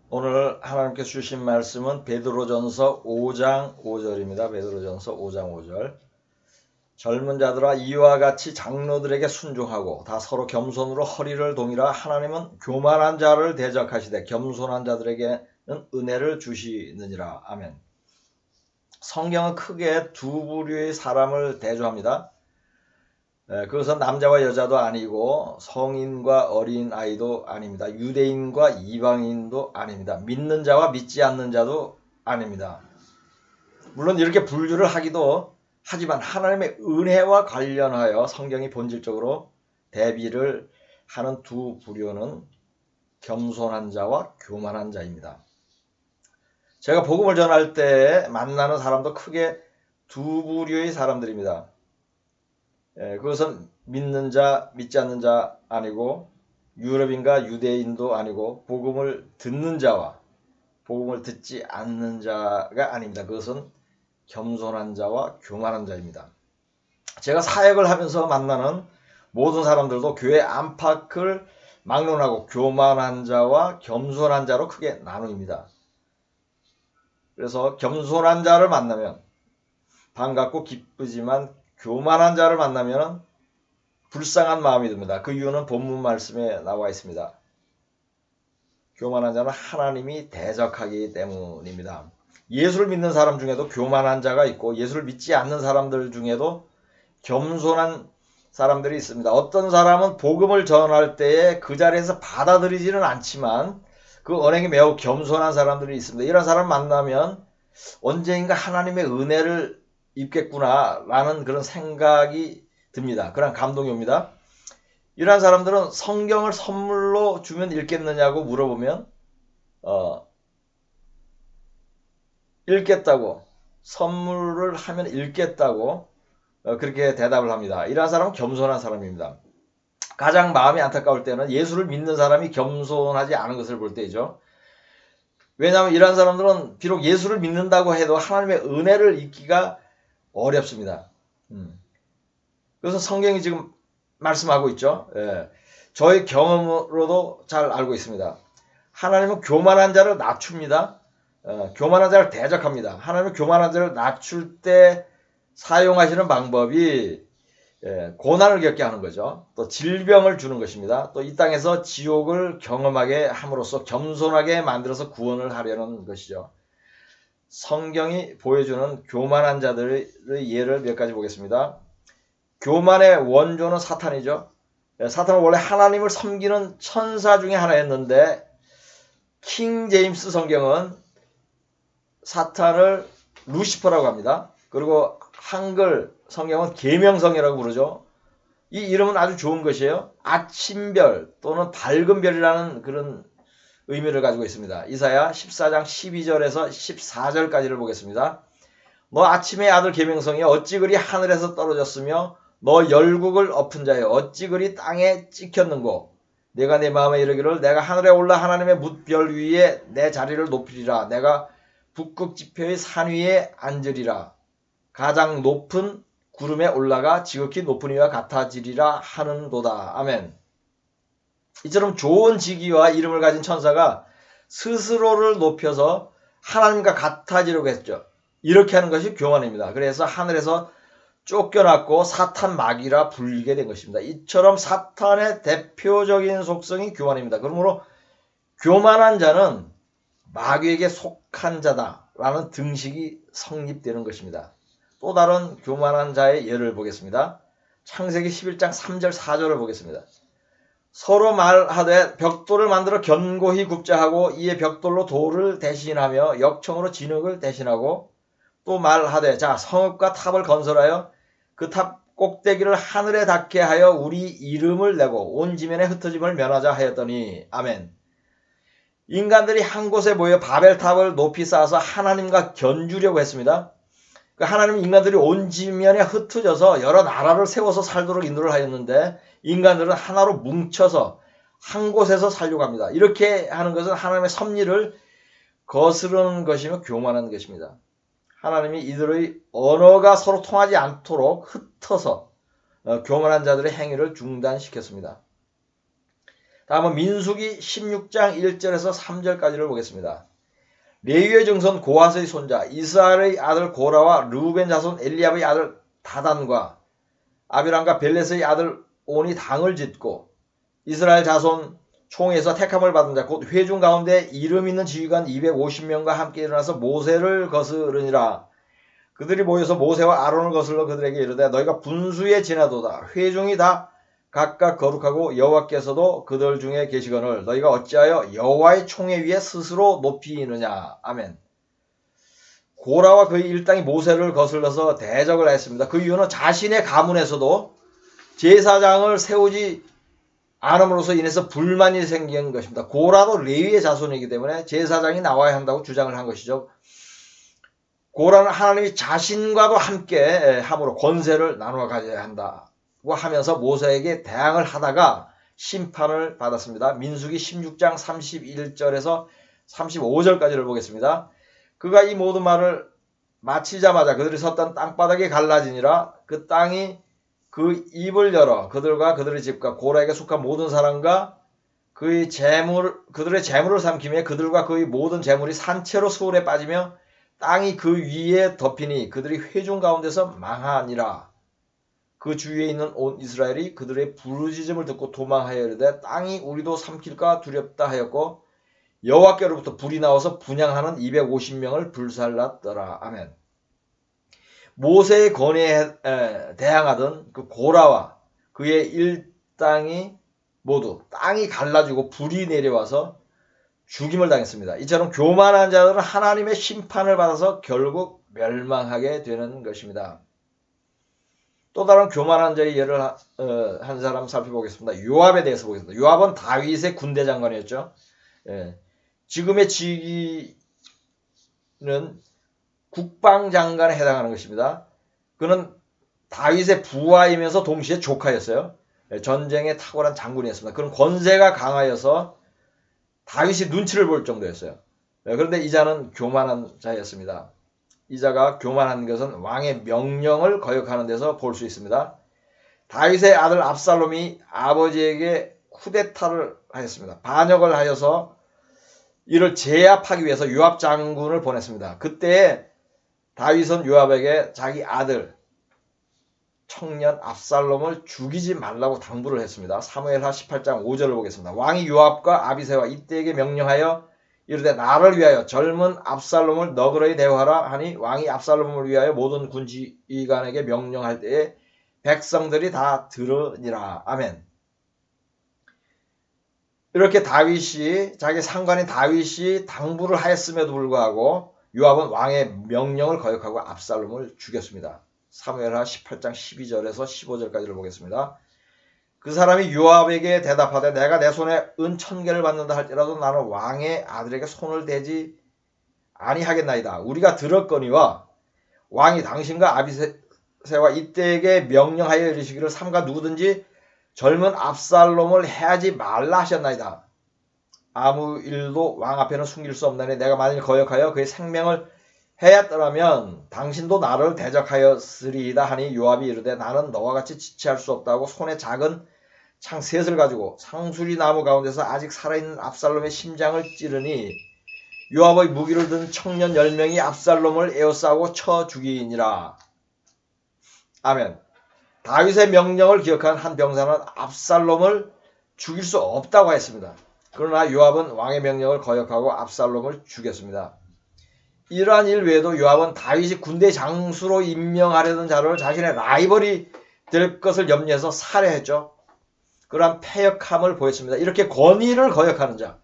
오늘 하나님께서 주신 말씀은 베드로전서 5장 5절입니다. 베드로전서 5장 5절. 젊은 자들아 이와 같이 장로들에게 순종하고 다 서로 겸손으로 허리를 동이라. 하나님은 교만한 자를 대적하시되 겸손한 자들에게는 은혜를 주시느니라. 아멘. 성경은 크게 두 부류의 사람을 대조합니다. 그것은 남자와 여자도 아니고 성인과 어린아이도 아닙니다. 유대인과 이방인도 아닙니다. 믿는 자와 믿지 않는 자도 아닙니다. 물론 이렇게 분류를 하기도 하지만 하나님의 은혜와 관련하여 성경이 본질적으로 대비를 하는 두 부류는 겸손한 자와 교만한 자입니다. 제가 복음을 전할 때 만나는 사람도 크게 두 부류의 사람들입니다. 그것은 믿는 자, 믿지 않는 자 아니고 유럽인과 유대인도 아니고 복음을 듣는 자와 복음을 듣지 않는 자가 아닙니다. 그것은 겸손한 자와 교만한 자입니다. 제가 사역을 하면서 만나는 모든 사람들도 교회 안팎을 막론하고 교만한 자와 겸손한 자로 크게 나누입니다. 그래서 겸손한 자를 만나면 반갑고 기쁘지만 교만한 자를 만나면 불쌍한 마음이 듭니다. 그 이유는 본문 말씀에 나와 있습니다. 교만한 자는 하나님이 대적하기 때문입니다. 예수를 믿는 사람 중에도 교만한 자가 있고 예수를 믿지 않는 사람들 중에도 겸손한 사람들이 있습니다. 어떤 사람은 복음을 전할 때에 그 자리에서 받아들이지는 않지만 그 언행이 매우 겸손한 사람들이 있습니다. 이런 사람 만나면 언젠가 하나님의 은혜를 입겠구나라는 그런 생각이 듭니다. 그런 감동이 옵니다. 이러한 사람들은 성경을 선물로 주면 읽겠느냐고 물어보면 읽겠다고, 선물을 하면 읽겠다고 그렇게 대답을 합니다. 이러한 사람은 겸손한 사람입니다. 가장 마음이 안타까울 때는 예수를 믿는 사람이 겸손하지 않은 것을 볼 때이죠. 왜냐하면 이러한 사람들은 비록 예수를 믿는다고 해도 하나님의 은혜를 잊기가 어렵습니다. 그래서 성경이 지금 말씀하고 있죠. 저의 경험으로도 잘 알고 있습니다. 하나님은 교만한 자를 낮춥니다. 교만한 자를 대적합니다. 하나님은 교만한 자를 낮출 때 사용하시는 방법이 고난을 겪게 하는 거죠. 또 질병을 주는 것입니다. 또 이 땅에서 지옥을 경험하게 함으로써 겸손하게 만들어서 구원을 하려는 것이죠. 성경이 보여주는 교만한 자들의 예를 몇 가지 보겠습니다. 교만의 원조는 사탄이죠. 사탄은 원래 하나님을 섬기는 천사 중에 하나였는데 킹 제임스 성경은 사탄을 루시퍼라고 합니다. 그리고 한글 성경은 계명성이라고 부르죠. 이 이름은 아주 좋은 것이에요. 아침별 또는 밝은 별이라는 그런 의미를 가지고 있습니다. 이사야 14장 12절에서 14절까지를 보겠습니다. 너 아침의 아들 계명성이 어찌 그리 하늘에서 떨어졌으며 너 열국을 엎은 자여 어찌 그리 땅에 찍혔는고. 내가 내 마음에 이르기를 내가 하늘에 올라 하나님의 뭇별 위에 내 자리를 높이리라. 내가 북극 지표의 산 위에 앉으리라. 가장 높은 구름에 올라가 지극히 높은 이와 같아지리라 하는도다. 아멘. 이처럼 좋은 직위와 이름을 가진 천사가 스스로를 높여서 하나님과 같아지려고 했죠. 이렇게 하는 것이 교만입니다. 그래서 하늘에서 쫓겨났고 사탄 마귀라 불리게 된 것입니다. 이처럼 사탄의 대표적인 속성이 교만입니다. 그러므로 교만한 자는 마귀에게 속한 자다라는 등식이 성립되는 것입니다. 또 다른 교만한 자의 예를 보겠습니다. 창세기 11장 3절 4절을 보겠습니다. 서로 말하되 벽돌을 만들어 견고히 굽자 하고 이에 벽돌로 돌을 대신하며 역청으로 진흙을 대신하고 또 말하되 자 성읍과 탑을 건설하여 그 탑 꼭대기를 하늘에 닿게 하여 우리 이름을 내고 온 지면에 흩어짐을 면하자 하였더니 아멘. 인간들이 한 곳에 모여 바벨탑을 높이 쌓아서 하나님과 견주려고 했습니다. 하나님은 인간들이 온 지면에 흩어져서 여러 나라를 세워서 살도록 인도를 하였는데 인간들은 하나로 뭉쳐서 한 곳에서 살려고 합니다. 이렇게 하는 것은 하나님의 섭리를 거스르는 것이며 교만한 것입니다. 하나님이 이들의 언어가 서로 통하지 않도록 흩어서 교만한 자들의 행위를 중단시켰습니다. 다음은 민수기 16장 1절에서 3절까지를 보겠습니다. 레위의 증손 고핫의 손자 이스라엘의 아들 고라와 르우벤 자손 엘리압의 아들 다단과 아비람과 벨렛의 아들 온이 당을 짓고 이스라엘 자손 총에서 택함을 받은 자 곧 회중 가운데 이름 있는 지휘관 250명과 함께 일어나서 모세를 거스르니라. 그들이 모여서 모세와 아론을 거슬러 그들에게 이르되 너희가 분수에 지나도다. 회중이 다 각각 거룩하고 여호와께서도 그들 중에 계시거늘 너희가 어찌하여 여호와의 총에 위에 스스로 높이느냐. 아멘. 고라와 그의 일당이 모세를 거슬러서 대적을 했습니다. 그 이유는 자신의 가문에서도 제사장을 세우지 않음으로써 인해서 불만이 생긴 것입니다. 고라도 레위의 자손이기 때문에 제사장이 나와야 한다고 주장을 한 것이죠. 고라는 하나님이 자신과도 함께 함으로 권세를 나누어 가져야 한다고 하면서 모세에게 대항을 하다가 심판을 받았습니다. 민수기 16장 31절에서 35절까지를 보겠습니다. 그가 이 모든 말을 마치자마자 그들이 섰던 땅바닥이 갈라지니라. 그 땅이 그 입을 열어 그들과 그들의 집과 고라에게 속한 모든 사람과 그들의 재물을 삼키며 그들과 그의 모든 재물이 산채로 수월에 빠지며 땅이 그 위에 덮이니 그들이 회중 가운데서 망하니라. 그 주위에 있는 온 이스라엘이 그들의 부르짖음을 듣고 도망하여 이르되 땅이 우리도 삼킬까 두렵다 하였고 여호와께로부터 불이 나와서 분향하는 250명을 불살랐더라. 아멘. 모세의 권위에 대항하던 그 고라와 그의 일당이 모두 땅이 갈라지고 불이 내려와서 죽임을 당했습니다. 이처럼 교만한 자들은 하나님의 심판을 받아서 결국 멸망하게 되는 것입니다. 또 다른 교만한 자의 예를 한 사람 살펴보겠습니다. 요압에 대해서 보겠습니다. 요압은 다윗의 군대 장관이었죠. 지금의 직위는 국방장관에 해당하는 것입니다. 그는 다윗의 부하이면서 동시에 조카였어요. 전쟁에 탁월한 장군이었습니다. 그는 권세가 강하여서 다윗이 눈치를 볼 정도였어요. 그런데 이 자는 교만한 자였습니다. 이 자가 교만한 것은 왕의 명령을 거역하는 데서 볼 수 있습니다. 다윗의 아들 압살롬이 아버지에게 쿠데타를 하였습니다. 반역을 하여서 이를 제압하기 위해서 요압 장군을 보냈습니다. 그때 다윗은 요압에게 자기 아들 청년 압살롬을 죽이지 말라고 당부를 했습니다. 사무엘하 18장 5절을 보겠습니다. 왕이 요압과 아비새와 이때에게 명령하여 이르되 나를 위하여 젊은 압살롬을 너그러이 대우하라 하니 왕이 압살롬을 위하여 모든 군지휘관에게 명령할 때에 백성들이 다 들으니라. 아멘. 이렇게 다윗이 자기 상관인 다윗이 당부를 하였음에도 불구하고 요압은 왕의 명령을 거역하고 압살롬을 죽였습니다. 사무엘하 18장 12절에서 15절까지를 보겠습니다. 그 사람이 요압에게 대답하되 내가 내 손에 은 1000개를 받는다 할지라도 나는 왕의 아들에게 손을 대지 아니하겠나이다. 우리가 들었거니와 왕이 당신과 아비새와 이때에게 명령하여 이르시기를 삼가 누구든지 젊은 압살롬을 해하지 말라 하셨나이다. 아무 일도 왕 앞에는 숨길 수 없나니 내가 만일 거역하여 그의 생명을 해였더라면 당신도 나를 대적하였으리이다 하니 요압이 이르되 나는 너와 같이 지체할 수 없다고 손에 작은 창 셋을 가지고 상수리 나무 가운데서 아직 살아있는 압살롬의 심장을 찌르니 요압의 무기를 든 청년 10명이 압살롬을 에워싸고 쳐 죽이니라. 아멘. 다윗의 명령을 기억한 한 병사는 압살롬을 죽일 수 없다고 했습니다. 그러나 요압은 왕의 명령을 거역하고 압살롬을 죽였습니다. 이러한 일 외에도 요압은 다윗이 군대 장수로 임명하려던 자를 자신의 라이벌이 될 것을 염려해서 살해했죠. 그러한 패역함을 보였습니다. 이렇게 권위를 거역하는 자,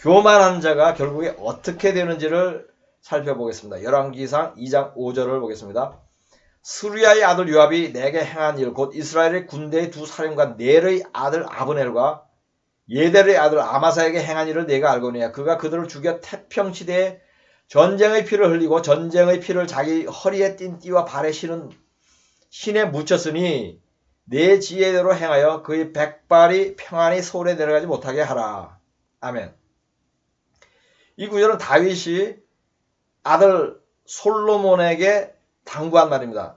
교만한 자가 결국에 어떻게 되는지를 살펴보겠습니다. 열왕기상 2장 5절을 보겠습니다. 스루야의 아들 요압이 내게 행한 일 곧 이스라엘의 군대의 두 사령관 넬의 아들 아브넬과 예델의 아들 아마사에게 행한 일을 내가 알거니와 그가 그들을 죽여 태평시대에 전쟁의 피를 흘리고 전쟁의 피를 자기 허리에 띤 띠와 발에 신에 묻혔으니 내 지혜대로 행하여 그의 백발이 평안히 서울에 내려가지 못하게 하라. 아멘. 이 구절은 다윗이 아들 솔로몬에게 당부한 말입니다.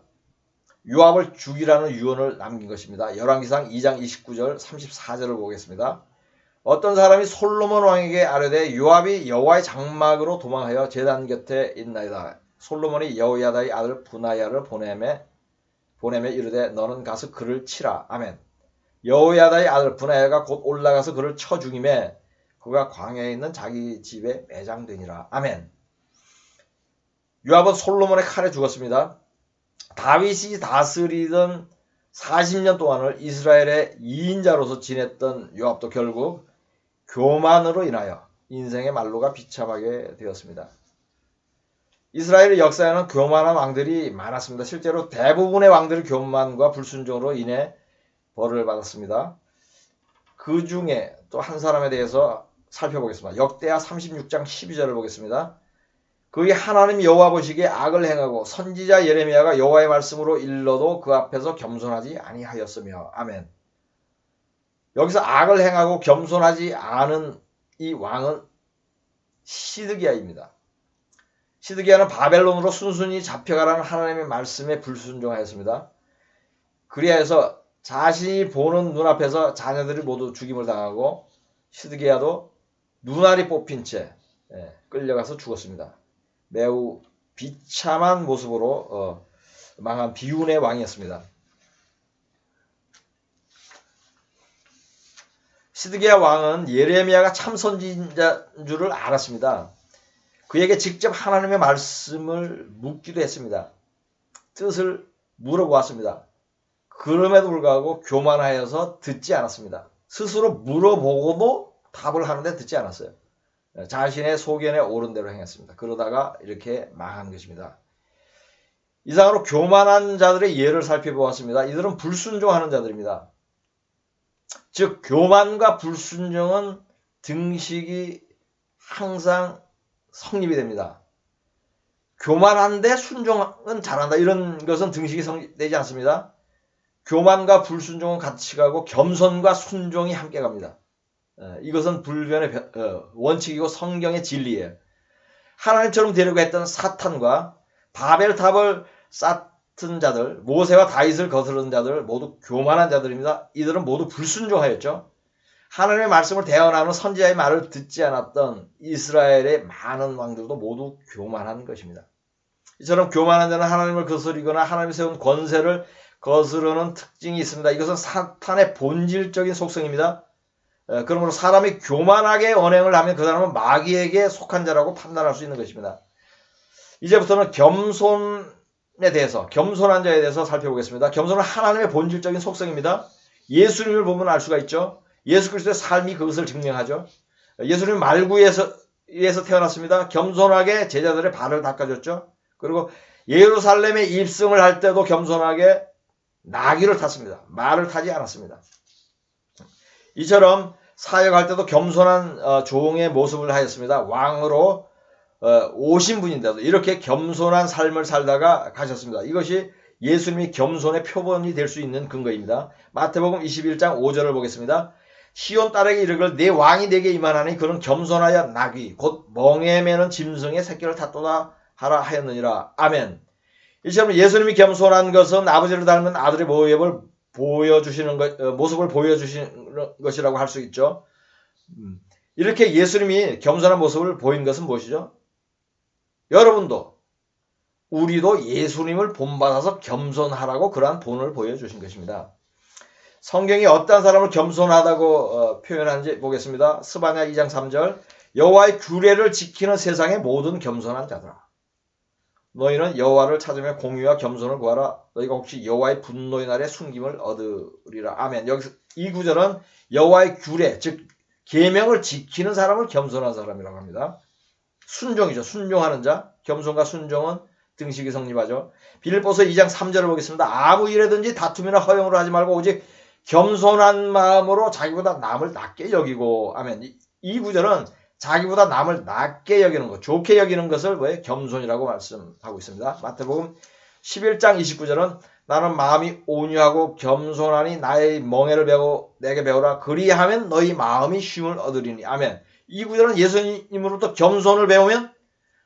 요압을 죽이라는 유언을 남긴 것입니다. 열왕기상 2장 29절 34절을 보겠습니다. 어떤 사람이 솔로몬 왕에게 아뢰되 요압이 여호와의 장막으로 도망하여 제단 곁에 있나이다. 솔로몬이 여호야다의 아들 분하야를 보내매 이르되 너는 가서 그를 치라. 아멘. 여호야다의 아들 분하야가 곧 올라가서 그를 쳐 죽이매 그가 광야에 있는 자기 집에 매장되니라. 아멘. 요압은 솔로몬의 칼에 죽었습니다. 다윗이 다스리던 40년 동안을 이스라엘의 2인자로서 지냈던 요압도 결국 교만으로 인하여 인생의 말로가 비참하게 되었습니다. 이스라엘의 역사에는 교만한 왕들이 많았습니다. 실제로 대부분의 왕들이 교만과 불순종으로 인해 벌을 받았습니다. 그 중에 또 한 사람에 대해서 살펴보겠습니다. 역대하 36장 12절을 보겠습니다. 그의 하나님 여호와 보시기에 악을 행하고 선지자 예레미야가 여호와의 말씀으로 일러도 그 앞에서 겸손하지 아니하였으며. 아멘. 여기서 악을 행하고 겸손하지 않은 이 왕은 시드기야입니다. 시드기야는 바벨론으로 순순히 잡혀가라는 하나님의 말씀에 불순종하였습니다. 그리하여서 자신이 보는 눈앞에서 자녀들이 모두 죽임을 당하고 시드기야도 눈알이 뽑힌 채 끌려가서 죽었습니다. 매우 비참한 모습으로 망한 비운의 왕이었습니다. 시드기야 왕은 예레미야가 참 선지자인 줄을 알았습니다. 그에게 직접 하나님의 말씀을 묻기도 했습니다. 뜻을 물어보았습니다. 그럼에도 불구하고 교만하여서 듣지 않았습니다. 스스로 물어보고도 답을 하는데 듣지 않았어요. 자신의 소견에 옳은 대로 행했습니다. 그러다가 이렇게 망한 것입니다. 이상으로 교만한 자들의 예를 살펴보았습니다. 이들은 불순종하는 자들입니다. 즉 교만과 불순종은 등식이 항상 성립이 됩니다. 교만한데 순종은 잘한다. 이런 것은 등식이 성립되지 않습니다. 교만과 불순종은 같이 가고 겸손과 순종이 함께 갑니다. 이것은 불변의 원칙이고 성경의 진리예요. 하나님처럼 되려고 했던 사탄과 바벨탑을 쌓은 자들, 모세와 다윗을 거스른 자들 모두 교만한 자들입니다. 이들은 모두 불순종하였죠. 하나님의 말씀을 대언하는 선지자의 말을 듣지 않았던 이스라엘의 많은 왕들도 모두 교만한 것입니다. 이처럼 교만한 자는 하나님을 거스리거나 하나님이 세운 권세를 거스르는 특징이 있습니다. 이것은 사탄의 본질적인 속성입니다. 그러므로 사람이 교만하게 언행을 하면 그 사람은 마귀에게 속한 자라고 판단할 수 있는 것입니다. 이제부터는 겸손한 자에 대해서 살펴보겠습니다. 겸손은 하나님의 본질적인 속성입니다. 예수님을 보면 알 수가 있죠. 예수 그리스도의 삶이 그것을 증명하죠. 예수님은 말구에서 태어났습니다. 겸손하게 제자들의 발을 닦아줬죠. 그리고 예루살렘에 입성을 할 때도 겸손하게 나귀를 탔습니다. 말을 타지 않았습니다. 이처럼 사역할 때도 겸손한 종의 모습을 하였습니다. 왕으로 오신 분인데도 이렇게 겸손한 삶을 살다가 가셨습니다. 이것이 예수님이 겸손의 표본이 될 수 있는 근거입니다. 마태복음 21장 5절을 보겠습니다. 시온 딸에게 이르기를 내 왕이 내게 임하나니 그는 겸손하여 나귀 곧 멍에 매는 짐승의 새끼를 탔도다 하라 하였느니라. 아멘. 이처럼 예수님이 겸손한 것은 아버지를 닮은 아들의 모습을 보여주시는 것이라고 할 수 있죠. 이렇게 예수님이 겸손한 모습을 보인 것은 무엇이죠? 여러분도 우리도 예수님을 본받아서 겸손하라고 그러한 본을 보여주신 것입니다. 성경이 어떤 사람을 겸손하다고 표현하는지 보겠습니다. 스바냐 2장 3절 여호와의 규례를 지키는 세상의 모든 겸손한 자들아 너희는 여호와를 찾으며 공의와 겸손을 구하라. 너희가 혹시 여호와의 분노의 날에 숨김을 얻으리라. 아멘. 여기서 이 구절은 여호와의 규례 즉 계명을 지키는 사람을 겸손한 사람이라고 합니다. 순종이죠. 순종하는 자. 겸손과 순종은 등식이 성립하죠. 빌립보서 2장 3절을 보겠습니다. 아무 일에든지 다툼이나 허용으로 하지 말고 오직 겸손한 마음으로 자기보다 남을 낮게 여기고. 아멘. 이 구절은 자기보다 남을 낮게 여기는 것, 좋게 여기는 것을 왜 겸손이라고 말씀하고 있습니다. 마태복음 11장 29절은 나는 마음이 온유하고 겸손하니 나의 멍에를 내게 배우라. 그리하면 너희 마음이 쉼을 얻으리니. 아멘. 이 구절은 예수님으로부터 겸손을 배우면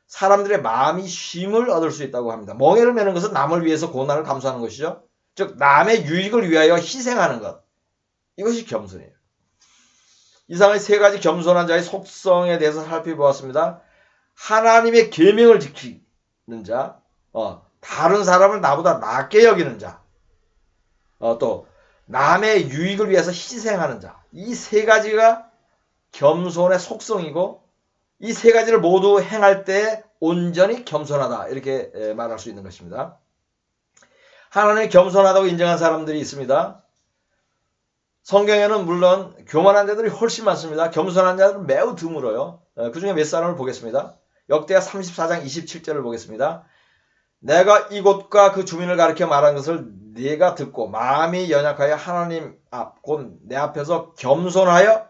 사람들의 마음이 쉼을 얻을 수 있다고 합니다. 멍에를 매는 것은 남을 위해서 고난을 감수하는 것이죠. 즉 남의 유익을 위하여 희생하는 것. 이것이 겸손이에요. 이상의 세 가지 겸손한 자의 속성에 대해서 살펴보았습니다. 하나님의 계명을 지키는 자, 다른 사람을 나보다 낮게 여기는 자, 또 남의 유익을 위해서 희생하는 자. 이 세 가지가 겸손의 속성이고 이 세 가지를 모두 행할 때 온전히 겸손하다 이렇게 말할 수 있는 것입니다. 하나님이 겸손하다고 인정한 사람들이 있습니다. 성경에는 물론 교만한 자들이 훨씬 많습니다. 겸손한 자들은 매우 드물어요. 그 중에 몇 사람을 보겠습니다. 역대하 34장 27절을 보겠습니다. 내가 이곳과 그 주민을 가리켜 말한 것을 네가 듣고 마음이 연약하여 하나님 앞 곧 내 앞에서 겸손하여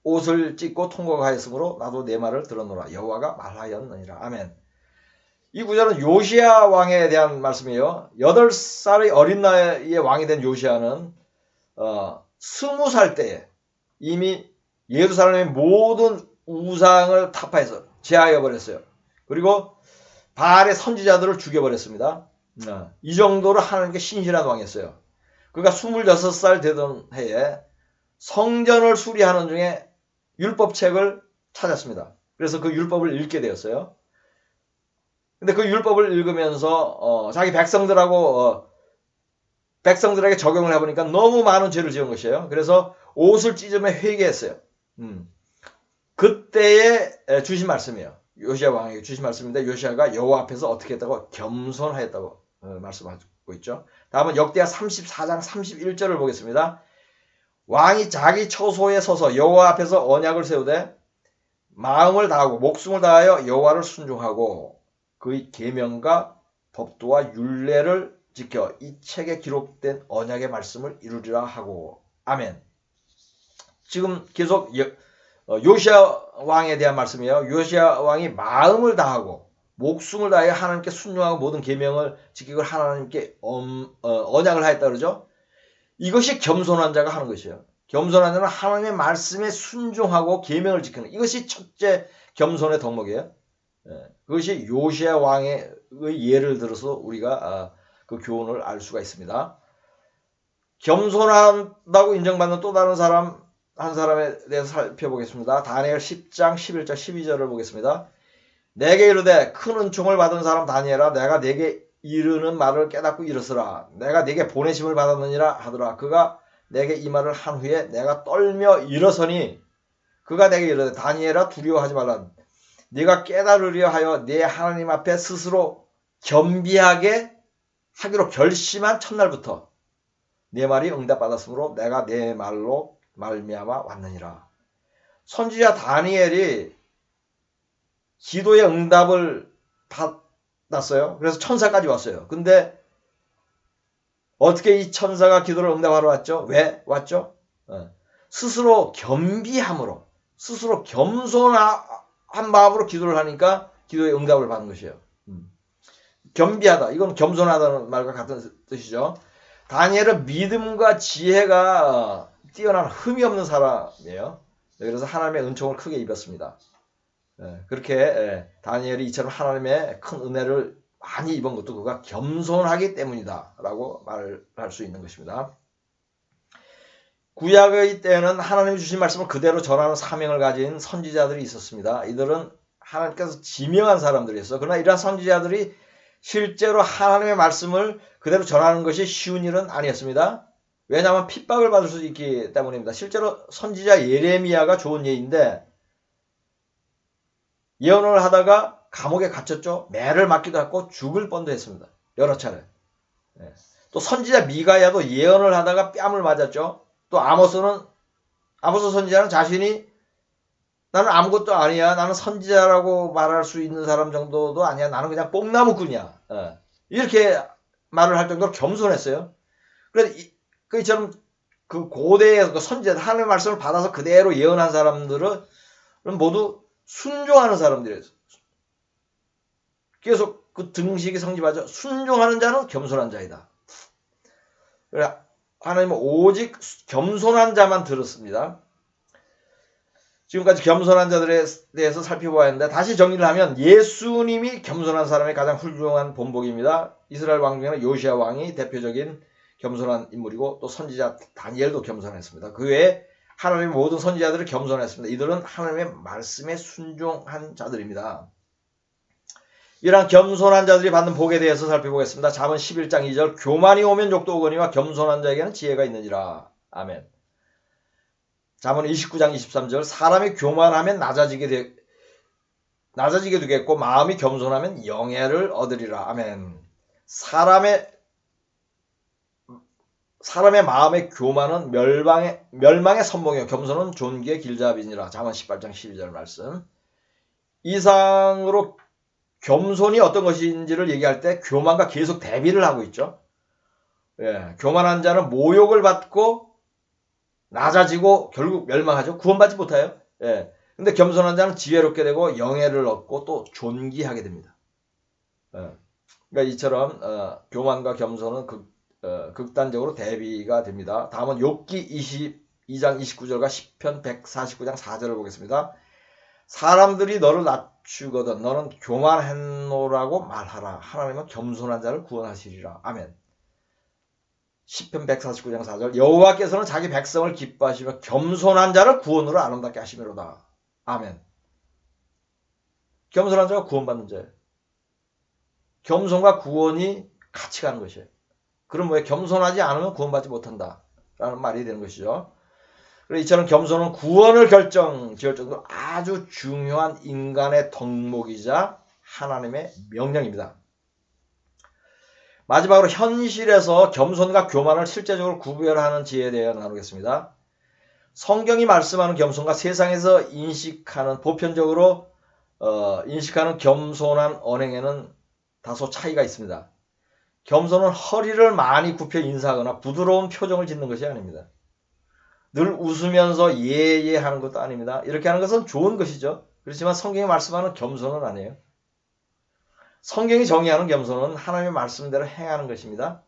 옷을 찢고 통곡하였으므로 나도 내 말을 들었노라. 여호와가 말하였느니라. 아멘. 이 구절은 요시야 왕에 대한 말씀이에요. 8살의 어린 나이에 왕이 된 요시야는 20살 때에 이미 예루살렘의 모든 우상을 타파해서 제하여 버렸어요. 그리고 바알의 선지자들을 죽여버렸습니다. 이 정도로 하나님께 신실한 왕이었어요. 그가 26살 되던 해에 성전을 수리하는 중에 율법책을 찾았습니다. 그래서 그 율법을 읽게 되었어요. 근데 그 율법을 읽으면서 자기 백성들에게 적용을 해보니까 너무 많은 죄를 지은 것이에요. 그래서 옷을 찢으며 회개했어요. 그때에 주신 말씀이에요. 요시야 왕에게 주신 말씀인데 요시야가 여호와 앞에서 어떻게 했다고? 겸손하였다고 말씀하고 있죠. 다음은 역대하 34장 31절을 보겠습니다. 왕이 자기 처소에 서서 여호와 앞에서 언약을 세우되 마음을 다하고 목숨을 다하여 여호와를 순종하고 그의 계명과 법도와 율례를 지켜 이 책에 기록된 언약의 말씀을 이루리라 하고. 아멘. 지금 계속 요시야 왕에 대한 말씀이에요. 요시야 왕이 마음을 다하고 목숨을 다하여 하나님께 순종하고 모든 계명을 지키고 하나님께 언약을 하였다 그러죠. 이것이 겸손한 자가 하는 것이에요. 겸손한 자는 하나님의 말씀에 순종하고 계명을 지키는 이것이 첫째 겸손의 덕목이에요. 그것이 요시야 왕의 예를 들어서 우리가 그 교훈을 알 수가 있습니다. 겸손하다고 인정받는 또 다른 사람 한 사람에 대해서 살펴보겠습니다. 다니엘 10장 11절 12절을 보겠습니다. 내게 이르되 큰 은총을 받은 사람 다니엘아 내가 내게 이르는 말을 깨닫고 일으서라. 내가 내게 보내심을 받았느니라 하더라. 그가 내게 이 말을 한 후에 내가 떨며 일어서니 그가 내게 이르되 다니엘아 두려워하지 말라. 네가 깨달으려 하여 네 하나님 앞에 스스로 겸비하게 하기로 결심한 첫날부터 네 말이 응답받았으므로 내가 네 말로 말미암아 왔느니라. 선지자 다니엘이 기도의 응답을 받았어요. 그래서 천사까지 왔어요. 근데 어떻게 이 천사가 기도를 응답하러 왔죠? 왜 왔죠? 스스로 겸비함으로 스스로 겸손한 마음으로 기도를 하니까 기도의 응답을 받는 것이에요. 겸비하다. 이건 겸손하다는 말과 같은 뜻이죠. 다니엘은 믿음과 지혜가 뛰어난 흠이 없는 사람이에요. 그래서 하나님의 은총을 크게 입었습니다. 그렇게 다니엘이 이처럼 하나님의 큰 은혜를 많이 입은 것도 그가 겸손하기 때문이다 라고 말할 수 있는 것입니다. 구약의 때에는 하나님이 주신 말씀을 그대로 전하는 사명을 가진 선지자들이 있었습니다. 이들은 하나님께서 지명한 사람들이었어요. 그러나 이러한 선지자들이 실제로 하나님의 말씀을 그대로 전하는 것이 쉬운 일은 아니었습니다. 왜냐하면 핍박을 받을 수 있기 때문입니다. 실제로 선지자 예레미야가 좋은 예인데 예언을 하다가 감옥에 gat혔죠. 매를 맞기도 했고 죽을 뻔도 했습니다. 여러 차례. 또 선지자 미가야도 예언을 하다가 뺨을 맞았죠. 또 아모스 선지자는 자신이 나는 아무것도 아니야. 나는 선지자라고 말할 수 있는 사람 정도도 아니야. 나는 그냥 뽕나무꾼이야. 이렇게 말을 할 정도로 겸손했어요. 그래서 이처럼 그 고대의 그 선지자 하나님의 말씀을 받아서 그대로 예언한 사람들은 모두 순종하는 사람들이에요. 계속 그 등식이 성립하죠. 순종하는 자는 겸손한 자이다. 그래 하나님은 오직 겸손한 자만 들었습니다. 지금까지 겸손한 자들에 대해서 살펴보았는데 다시 정리를 하면 예수님이 겸손한 사람의 가장 훌륭한 본보기입니다. 이스라엘 왕 중에는 요시야 왕이 대표적인 겸손한 인물이고 또 선지자 다니엘도 겸손했습니다. 그 외에 하나님의 모든 선지자들이 겸손했습니다. 이들은 하나님의 말씀에 순종한 자들입니다. 이러한 겸손한 자들이 받는 복에 대해서 살펴보겠습니다. 잠언 11장 2절 교만이 오면 욕도 오거니와 겸손한 자에게는 지혜가 있느니라. 아멘. 잠언 29장 23절 사람이 교만하면 낮아지게 되겠고 마음이 겸손하면 영예를 얻으리라. 아멘. 사람의 마음의 교만은 멸망의 선봉이요 겸손은 존귀의 길잡이니라. 잠언 18장 12절 말씀. 이상으로 겸손이 어떤 것인지를 얘기할 때 교만과 계속 대비를 하고 있죠. 예, 교만한 자는 모욕을 받고 낮아지고 결국 멸망하죠. 구원받지 못해요. 예, 근데 겸손한 자는 지혜롭게 되고 영예를 얻고 또 존귀하게 됩니다. 예, 그러니까 이처럼 교만과 겸손은 극단적으로 대비가 됩니다. 다음은 욥기 22장 29절과 시편 149장 4절을 보겠습니다. 사람들이 너를 낮추거든 너는 교만했노라고 말하라. 하나님은 겸손한 자를 구원하시리라. 아멘. 시편 149장 4절 여호와께서는 자기 백성을 기뻐하시며 겸손한 자를 구원으로 아름답게 하시미로다. 아멘. 겸손한 자가 구원받는 자예요. 겸손과 구원이 같이 가는 것이에요. 그럼 왜 겸손하지 않으면 구원받지 못한다 라는 말이 되는 것이죠. 그래서 이처럼 겸손은 구원을 결정지을 정도로 아주 중요한 인간의 덕목이자 하나님의 명령입니다. 마지막으로 현실에서 겸손과 교만을 실제적으로 구별하는 지혜에 대해 나누겠습니다. 성경이 말씀하는 겸손과 세상에서 보편적으로 인식하는 겸손한 언행에는 다소 차이가 있습니다. 겸손은 허리를 많이 굽혀 인사하거나 부드러운 표정을 짓는 것이 아닙니다. 늘 웃으면서 예예하는 것도 아닙니다. 이렇게 하는 것은 좋은 것이죠. 그렇지만 성경이 말씀하는 겸손은 아니에요. 성경이 정의하는 겸손은 하나님의 말씀대로 행하는 것입니다.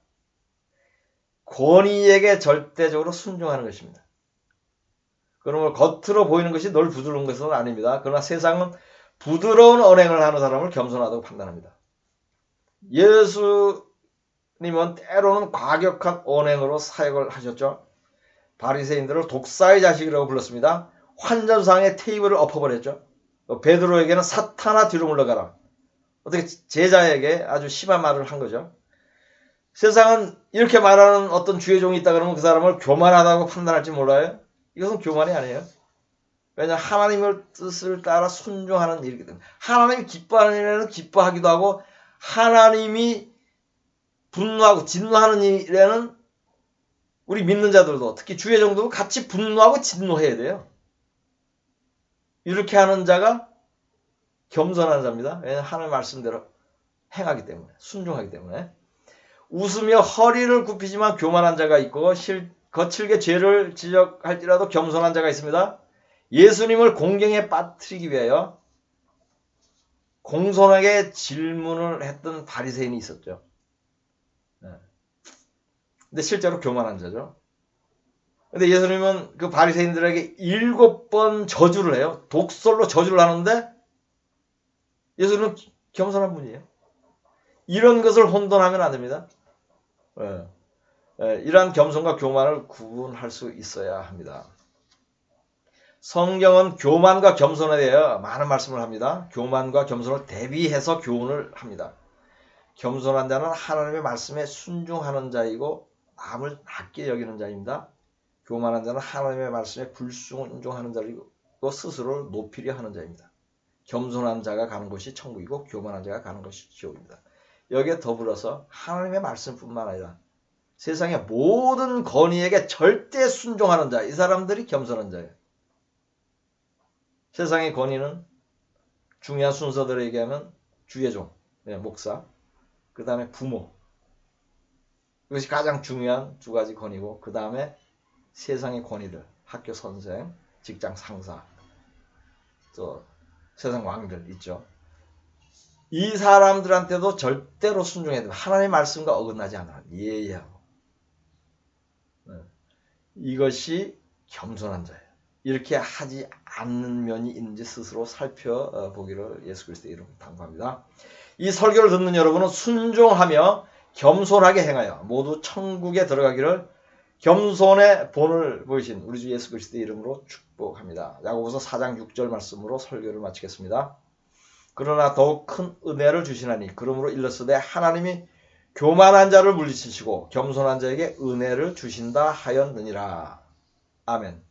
권위에게 절대적으로 순종하는 것입니다. 그러면 겉으로 보이는 것이 늘 부드러운 것은 아닙니다. 그러나 세상은 부드러운 언행을 하는 사람을 겸손하다고 판단합니다. 예수님은 때로는 과격한 언행으로 사역을 하셨죠. 바리새인들을 독사의 자식이라고 불렀습니다. 환전상의 테이블을 엎어버렸죠. 베드로에게는 사탄아 뒤로 물러가라. 어떻게 제자에게 아주 심한 말을 한 거죠. 세상은 이렇게 말하는 어떤 주의 종이 있다 그러면 그 사람을 교만하다고 판단할지 몰라요. 이것은 교만이 아니에요. 왜냐하면 하나님의 뜻을 따라 순종하는 일이기 때문에 하나님이 기뻐하는 일에는 기뻐하기도 하고 하나님이 분노하고 진노하는 일에는 우리 믿는 자들도 특히 주의 종도 같이 분노하고 진노해야 돼요. 이렇게 하는 자가 겸손한 자입니다. 왜냐하면 하나님의 말씀대로 행하기 때문에 순종하기 때문에 웃으며 허리를 굽히지만 교만한 자가 있고 거칠게 죄를 지적할지라도 겸손한 자가 있습니다. 예수님을 공경에 빠뜨리기 위하여 공손하게 질문을 했던 바리새인이 있었죠. 근데 실제로 교만한 자죠. 근데 예수님은 그 바리새인들에게 7번 저주를 해요. 독설로 저주를 하는데 예수님은 겸손한 분이에요. 이런 것을 혼돈하면 안 됩니다. 이러한 겸손과 교만을 구분할 수 있어야 합니다. 성경은 교만과 겸손에 대해 많은 말씀을 합니다. 교만과 겸손을 대비해서 교훈을 합니다. 겸손한 자는 하나님의 말씀에 순종하는 자이고 남을 낮게 여기는 자입니다. 교만한 자는 하나님의 말씀에 불순종하는 자이고 스스로를 높이려 하는 자입니다. 겸손한 자가 가는 곳이 천국이고 교만한 자가 가는 것이 지옥입니다. 여기에 더불어서 하나님의 말씀뿐만 아니라 세상의 모든 권위에게 절대 순종하는 자, 이 사람들이 겸손한 자예요. 세상의 권위는 중요한 순서대로 얘기하면 주의 종, 목사, 그 다음에 부모. 이것이 가장 중요한 두 가지 권위고 그 다음에 세상의 권위들, 학교 선생, 직장 상사, 또 세상 왕들 있죠. 이 사람들한테도 절대로 순종해야 돼요. 하나님의 말씀과 어긋나지 않아. 예의하고. 이것이 겸손한 자예요. 이렇게 하지 않는 면이 있는지 스스로 살펴보기를 예수 그리스도의 이름으로 당부합니다. 이 설교를 듣는 여러분은 순종하며 겸손하게 행하여 모두 천국에 들어가기를 겸손의 본을 보이신 우리 주 예수 그리스도의 이름으로 축복합니다. 야고보서 4장 6절 말씀으로 설교를 마치겠습니다. 그러나 더욱 큰 은혜를 주시나니 그러므로 일렀으되 하나님이 교만한 자를 물리치시고 겸손한 자에게 은혜를 주신다 하였느니라. 아멘.